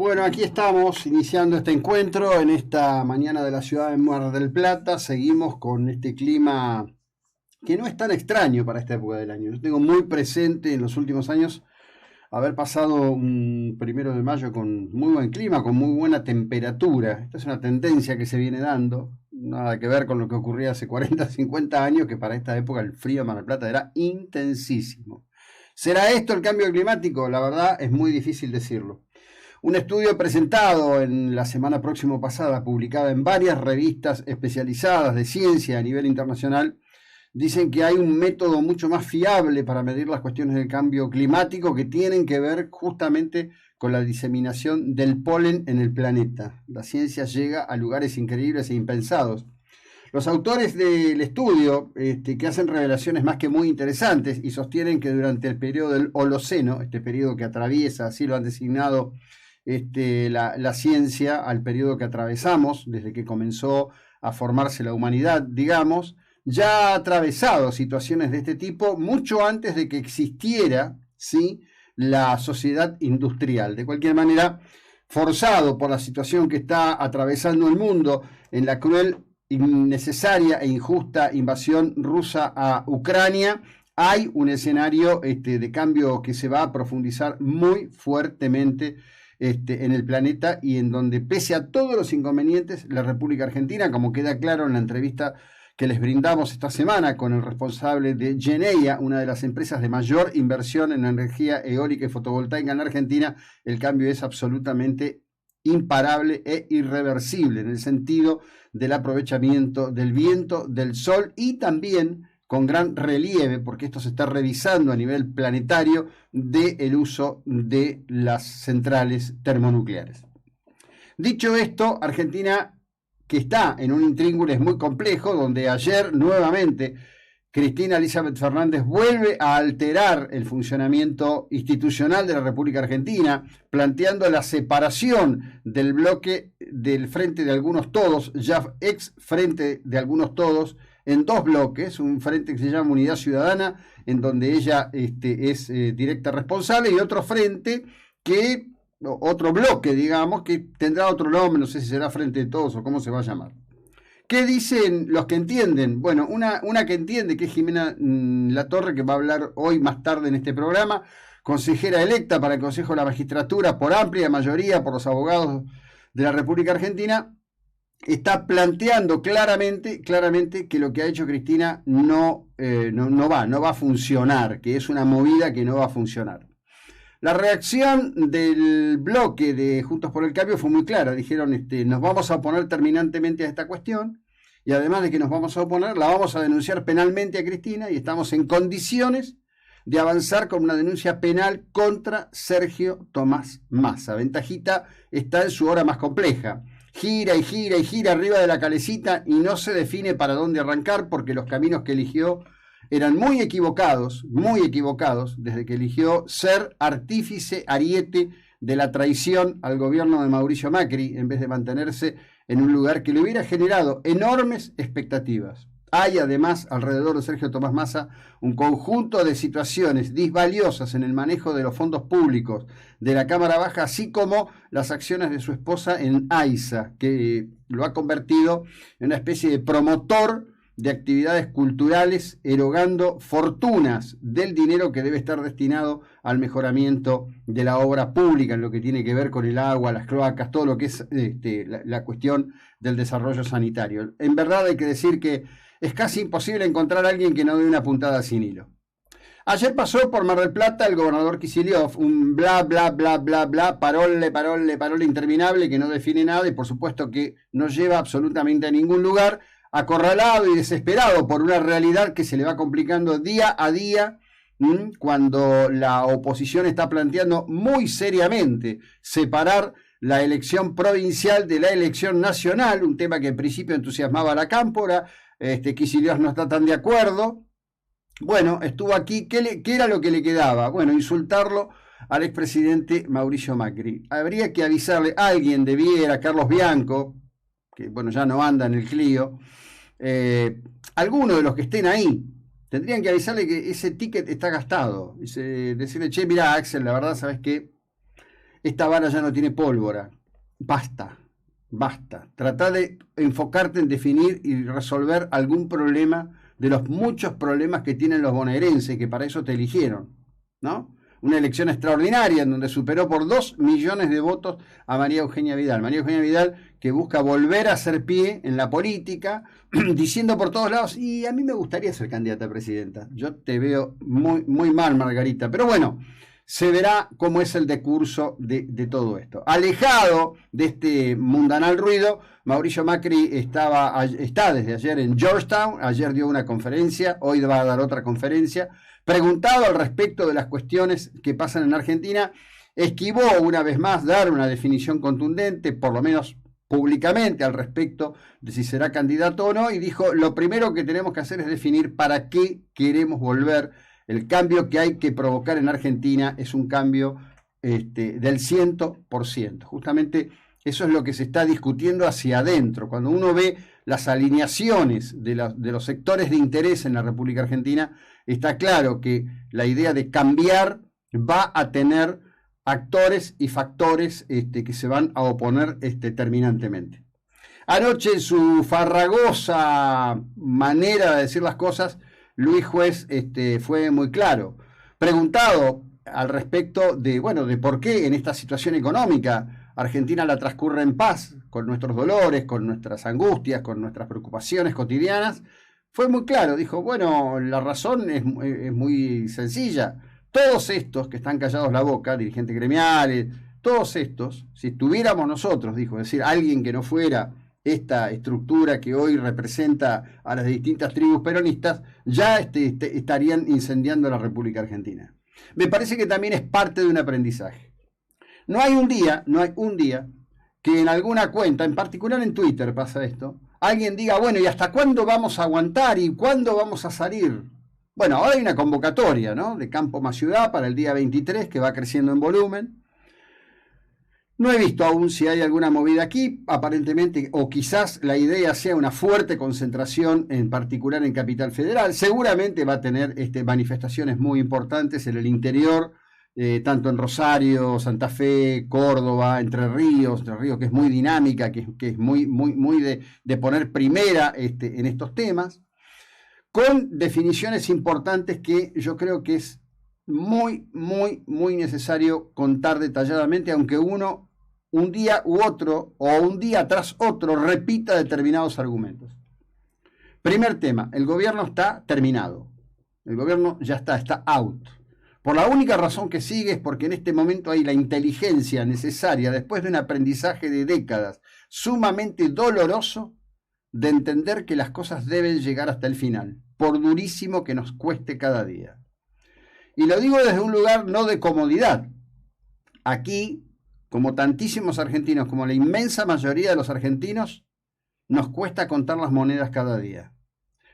Bueno, aquí estamos iniciando este encuentro en esta mañana de la ciudad de Mar del Plata. Seguimos con este clima que no es tan extraño para esta época del año. Yo tengo muy presente en los últimos años haber pasado un 1 de mayo con muy buen clima, con muy buena temperatura. Esta es una tendencia que se viene dando, nada que ver con lo que ocurría hace 40, 50 años, que para esta época el frío en Mar del Plata era intensísimo. ¿Será esto el cambio climático? La verdad es muy difícil decirlo. Un estudio presentado en la semana próxima pasada, publicado en varias revistas especializadas de ciencia a nivel internacional, dicen que hay un método mucho más fiable para medir las cuestiones del cambio climático que tienen que ver justamente con la diseminación del polen en el planeta. La ciencia llega a lugares increíbles e impensados. Los autores del estudio, que hacen revelaciones más que muy interesantes y sostienen que durante el periodo del Holoceno, este periodo que atraviesa, así lo han designado la ciencia, al periodo que atravesamos, desde que comenzó a formarse la humanidad, digamos, ya ha atravesado situaciones de este tipo mucho antes de que existiera, ¿sí?, la sociedad industrial. De cualquier manera, forzado por la situación que está atravesando el mundo en la cruel, innecesaria e injusta invasión rusa a Ucrania, hay un escenario de cambio que se va a profundizar muy fuertemente en el planeta, y en donde, pese a todos los inconvenientes, la República Argentina, como queda claro en la entrevista que les brindamos esta semana con el responsable de Geneia, una de las empresas de mayor inversión en energía eólica y fotovoltaica en la Argentina, el cambio es absolutamente imparable e irreversible en el sentido del aprovechamiento del viento, del sol, y también con gran relieve, porque esto se está revisando a nivel planetario, del uso de las centrales termonucleares. Dicho esto, Argentina, que está en un intríngulis muy complejo, donde ayer nuevamente Cristina Elizabeth Fernández vuelve a alterar el funcionamiento institucional de la República Argentina, planteando la separación del bloque del Frente de Algunos Todos, ya ex Frente de Algunos Todos, en dos bloques, un frente que se llama Unidad Ciudadana, en donde ella es directa responsable, y otro frente otro bloque, digamos, que tendrá otro nombre, no sé si será Frente de Todos o cómo se va a llamar. ¿Qué dicen los que entienden? Bueno, una que entiende, que es Jimena Latorre, que va a hablar hoy más tarde en este programa, consejera electa para el Consejo de la Magistratura por amplia mayoría por los abogados de la República Argentina, está planteando claramente que lo que ha hecho Cristina no va a funcionar, que es una movida que no va a funcionar. La reacción del bloque de Juntos por el Cambio fue muy clara. Dijeron, nos vamos a oponer terminantemente a esta cuestión, y además de que nos vamos a oponer, la vamos a denunciar penalmente a Cristina, y estamos en condiciones de avanzar con una denuncia penal contra Sergio Tomás Massa. Ventajita está en su hora más compleja. Gira y gira y gira arriba de la calecita y no se define para dónde arrancar, porque los caminos que eligió eran muy equivocados, desde que eligió ser artífice, ariete de la traición al gobierno de Mauricio Macri, en vez de mantenerse en un lugar que le hubiera generado enormes expectativas. Hay además alrededor de Sergio Tomás Massa un conjunto de situaciones disvaliosas en el manejo de los fondos públicos de la Cámara Baja, así como las acciones de su esposa en AISA, que lo ha convertido en una especie de promotor de actividades culturales, erogando fortunas del dinero que debe estar destinado al mejoramiento de la obra pública, en lo que tiene que ver con el agua, las cloacas, todo lo que es la cuestión del desarrollo sanitario. En verdad hay que decir que es casi imposible encontrar a alguien que no dé una puntada sin hilo. Ayer pasó por Mar del Plata el gobernador Kicillof, un bla, bla, bla, bla, bla, parole interminable que no define nada y por supuesto que no lleva absolutamente a ningún lugar, acorralado y desesperado por una realidad que se le va complicando día a día, cuando la oposición está planteando muy seriamente separar la elección provincial de la elección nacional, un tema que en principio entusiasmaba a la cámpora. Kicillof no está tan de acuerdo. Bueno, estuvo aquí. ¿Qué era lo que le quedaba? Bueno, insultarlo al expresidente Mauricio Macri. Habría que avisarle, alguien debiera, Carlos Bianco, que bueno, ya no anda en el Clio, alguno de los que estén ahí, tendrían que avisarle que ese ticket está gastado. Decirle, che, mirá, Axel, la verdad, ¿sabes qué? esta vara ya no tiene pólvora. Basta, basta. Trata de enfocarte en definir y resolver algún problema de los muchos problemas que tienen los bonaerenses, que para eso te eligieron, ¿no? Una elección extraordinaria en donde superó por 2 millones de votos a María Eugenia Vidal. María Eugenia Vidal, que busca volver a hacer pie en la política, diciendo por todos lados, y a mí me gustaría ser candidata a presidenta. Yo te veo muy, muy mal, Margarita. Pero bueno, se verá cómo es el decurso de todo esto. Alejado de este mundanal ruido, Mauricio Macri está desde ayer en Georgetown. Ayer dio una conferencia, hoy va a dar otra conferencia. Preguntado al respecto de las cuestiones que pasan en Argentina, esquivó una vez más dar una definición contundente, por lo menos públicamente, al respecto de si será candidato o no, y dijo, lo primero que tenemos que hacer es definir para qué queremos volver. El cambio que hay que provocar en Argentina es un cambio del 100%. Justamente eso es lo que se está discutiendo hacia adentro. Cuando uno ve las alineaciones de los sectores de interés en la República Argentina, está claro que la idea de cambiar va a tener actores y factores que se van a oponer terminantemente. Anoche, en su farragosa manera de decir las cosas, Luis Juez fue muy claro. Preguntado al respecto de por qué en esta situación económica Argentina la transcurre en paz, con nuestros dolores, con nuestras angustias, con nuestras preocupaciones cotidianas, fue muy claro. Dijo, bueno, la razón es muy sencilla. Todos estos que están callados la boca, dirigentes gremiales, todos estos, si estuviéramos nosotros, dijo, es decir, alguien que no fuera esta estructura que hoy representa a las distintas tribus peronistas, ya estarían incendiando la República Argentina. Me parece que también es parte de un aprendizaje. No hay un día que en alguna cuenta, en particular en Twitter pasa esto, alguien diga, bueno, ¿y hasta cuándo vamos a aguantar y cuándo vamos a salir? Bueno, ahora hay una convocatoria, ¿no?, de Campo más Ciudad para el día 23, que va creciendo en volumen. No he visto aún si hay alguna movida aquí, aparentemente, o quizás la idea sea una fuerte concentración, en particular en Capital Federal. Seguramente va a tener manifestaciones muy importantes en el interior, tanto en Rosario, Santa Fe, Córdoba, Entre Ríos que es muy dinámica, que es muy de poner primera en estos temas, con definiciones importantes que yo creo que es muy necesario contar detalladamente, aunque uno un día u otro, o un día tras otro, repita determinados argumentos. Primer tema, el gobierno está terminado. El gobierno ya está out. Por la única razón que sigue es porque en este momento hay la inteligencia necesaria, después de un aprendizaje de décadas sumamente doloroso, de entender que las cosas deben llegar hasta el final, por durísimo que nos cueste cada día. Y lo digo desde un lugar no de comodidad. Aquí, como tantísimos argentinos, como la inmensa mayoría de los argentinos, nos cuesta contar las monedas cada día.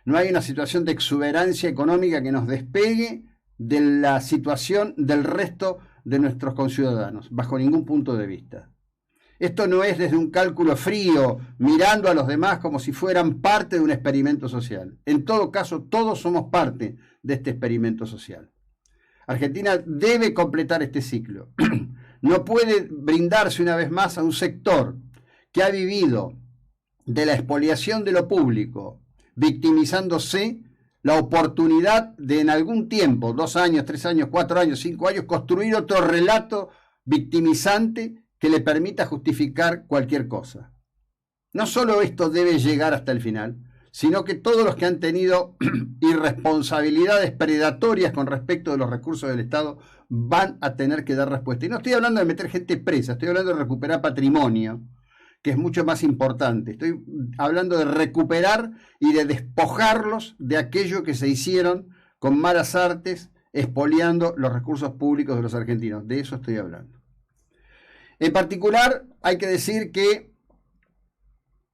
No hay una situación de exuberancia económica que nos despegue de la situación del resto de nuestros conciudadanos, bajo ningún punto de vista. Esto no es desde un cálculo frío, mirando a los demás como si fueran parte de un experimento social. En todo caso, todos somos parte de este experimento social. Argentina debe completar este ciclo. No puede brindarse una vez más a un sector que ha vivido de la expoliación de lo público, victimizándose, la oportunidad de en algún tiempo, 2 años, 3 años, 4 años, 5 años, construir otro relato victimizante que le permita justificar cualquier cosa. No solo esto debe llegar hasta el final, sino que todos los que han tenido irresponsabilidades predatorias con respecto de los recursos del Estado van a tener que dar respuesta. Y no estoy hablando de meter gente presa, estoy hablando de recuperar patrimonio, que es mucho más importante. Estoy hablando de recuperar y de despojarlos de aquello que se hicieron con malas artes, expoliando los recursos públicos de los argentinos. De eso estoy hablando. En particular, hay que decir que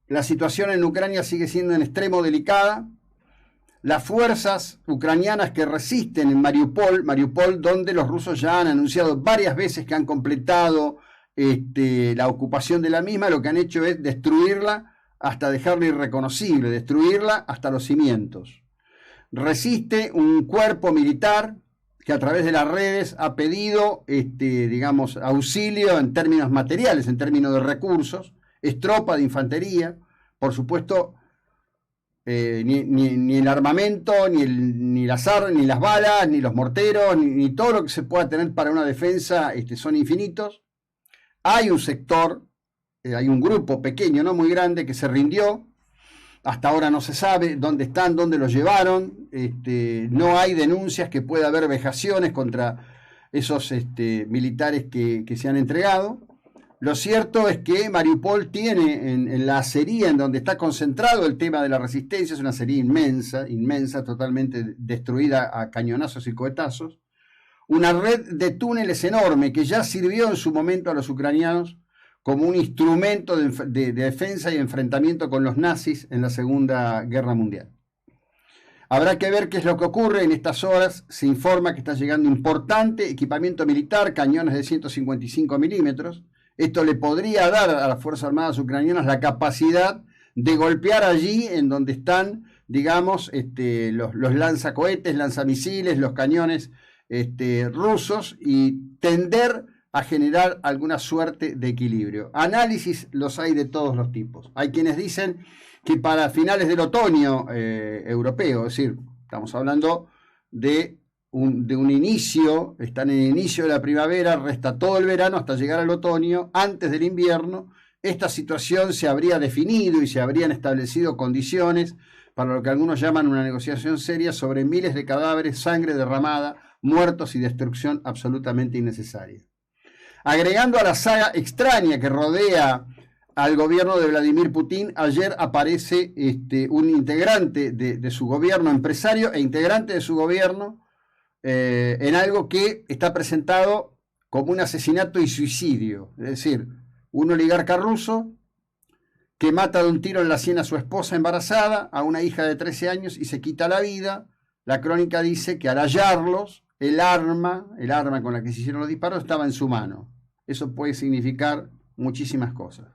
la situación en Ucrania sigue siendo en extremo delicada. Las fuerzas ucranianas que resisten en Mariupol, donde los rusos ya han anunciado varias veces que han completado la ocupación de la misma, lo que han hecho es destruirla hasta dejarla irreconocible, destruirla hasta los cimientos. Resiste un cuerpo militar que a través de las redes ha pedido, digamos, auxilio en términos materiales, en términos de recursos, es tropa de infantería, por supuesto, ni el armamento, ni las balas, ni los morteros, ni todo lo que se pueda tener para una defensa son infinitos. Hay un sector, hay un grupo pequeño, no muy grande, que se rindió. Hasta ahora no se sabe dónde están, dónde los llevaron. No hay denuncias que pueda haber vejaciones contra esos militares que se han entregado. Lo cierto es que Mariupol tiene en la acería en donde está concentrado el tema de la resistencia, es una acería inmensa, inmensa, totalmente destruida a cañonazos y cohetazos, una red de túneles enorme que ya sirvió en su momento a los ucranianos como un instrumento de defensa y enfrentamiento con los nazis en la Segunda Guerra Mundial. Habrá que ver qué es lo que ocurre. En estas horas se informa que está llegando importante equipamiento militar, cañones de 155 milímetros. Esto le podría dar a las Fuerzas Armadas ucranianas la capacidad de golpear allí en donde están, digamos, los lanzacohetes, lanzamisiles, los cañones rusos, y tender a generar alguna suerte de equilibrio. Análisis los hay de todos los tipos. Hay quienes dicen que para finales del otoño europeo, es decir, estamos hablando de un inicio, están en el inicio de la primavera, resta todo el verano hasta llegar al otoño, antes del invierno, esta situación se habría definido y se habrían establecido condiciones para lo que algunos llaman una negociación seria sobre miles de cadáveres, sangre derramada, muertos y destrucción absolutamente innecesaria. Agregando a la saga extraña que rodea al gobierno de Vladimir Putin, ayer aparece un integrante de su gobierno, empresario e integrante de su gobierno, en algo que está presentado como un asesinato y suicidio. Es decir, un oligarca ruso que mata de un tiro en la sien a su esposa embarazada, a una hija de 13 años, y se quita la vida. La crónica dice que al hallarlos, el arma con la que se hicieron los disparos estaba en su mano. Eso puede significar muchísimas cosas.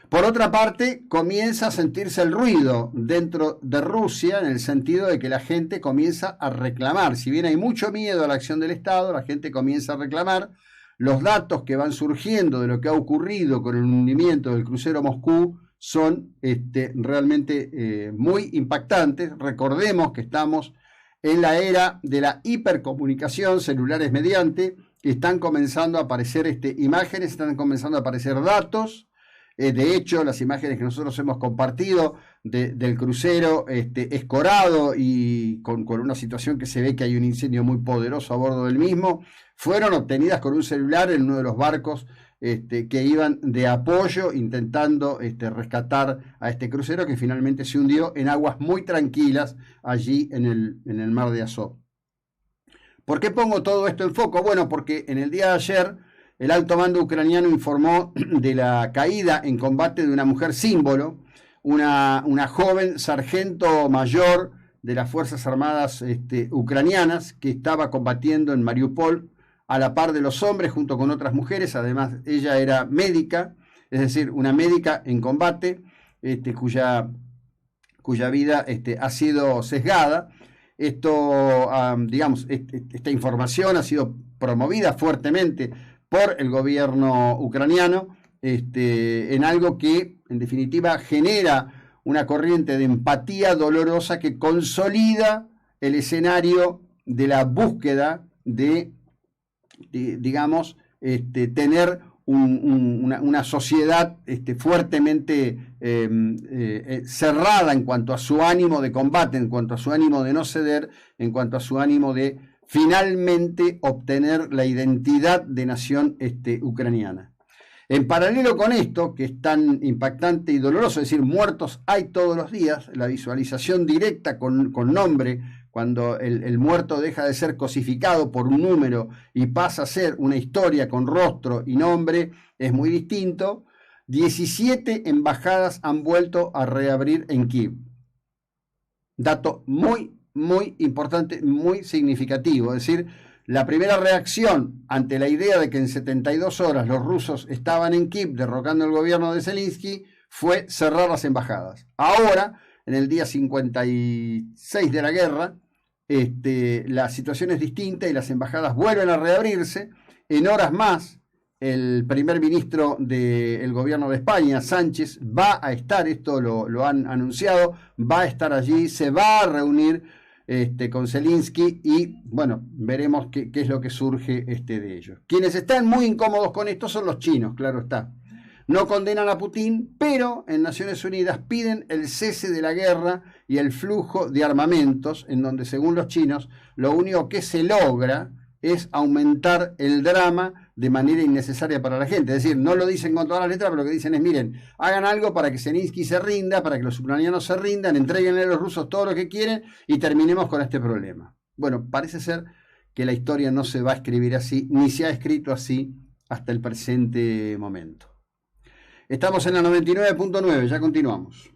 Por otra parte, comienza a sentirse el ruido dentro de Rusia, en el sentido de que la gente comienza a reclamar. Si bien hay mucho miedo a la acción del Estado, la gente comienza a reclamar. Los datos que van surgiendo de lo que ha ocurrido con el hundimiento del crucero Moscú son realmente muy impactantes. Recordemos que estamos en la era de la hipercomunicación, celulares mediante, que están comenzando a aparecer imágenes, están comenzando a aparecer datos. De hecho, las imágenes que nosotros hemos compartido del crucero escorado y con una situación que se ve que hay un incendio muy poderoso a bordo del mismo, fueron obtenidas con un celular en uno de los barcos que iban de apoyo intentando rescatar a este crucero, que finalmente se hundió en aguas muy tranquilas allí en el mar de Azov. ¿Por qué pongo todo esto en foco? Bueno, porque en el día de ayer el alto mando ucraniano informó de la caída en combate de una mujer símbolo, una joven sargento mayor de las Fuerzas Armadas ucranianas, que estaba combatiendo en Mariupol a la par de los hombres junto con otras mujeres. Además, ella era médica, es decir, una médica en combate, cuya vida ha sido sesgada. Esta información ha sido promovida fuertemente por el gobierno ucraniano, en algo que en definitiva genera una corriente de empatía dolorosa que consolida el escenario de la búsqueda de tener una sociedad fuertemente cerrada en cuanto a su ánimo de combate, en cuanto a su ánimo de no ceder, en cuanto a su ánimo de finalmente obtener la identidad de nación ucraniana. En paralelo con esto, que es tan impactante y doloroso, es decir, muertos hay todos los días, la visualización directa con nombre, cuando el muerto deja de ser cosificado por un número y pasa a ser una historia con rostro y nombre, es muy distinto. 17 embajadas han vuelto a reabrir en Kiev. Dato muy importante, muy significativo. Es decir, la primera reacción ante la idea de que en 72 horas los rusos estaban en Kiev derrocando el gobierno de Zelensky fue cerrar las embajadas. Ahora, en el día 56 de la guerra, la situación es distinta y las embajadas vuelven a reabrirse. En horas más, el primer ministro del gobierno de España, Sánchez, va a estar, esto lo han anunciado, va a estar allí, se va a reunir con Zelensky y bueno, veremos qué es lo que surge de ello. Quienes están muy incómodos con esto son los chinos, claro está. No condenan a Putin, pero en Naciones Unidas piden el cese de la guerra y el flujo de armamentos, en donde según los chinos lo único que se logra es aumentar el drama de manera innecesaria para la gente. Es decir, no lo dicen con todas las letras, pero lo que dicen es, miren, hagan algo para que Zelensky se rinda, para que los ucranianos se rindan, entreguenle a los rusos todo lo que quieren y terminemos con este problema. Bueno, parece ser que la historia no se va a escribir así, ni se ha escrito así hasta el presente momento. Estamos en la 99.9, ya continuamos.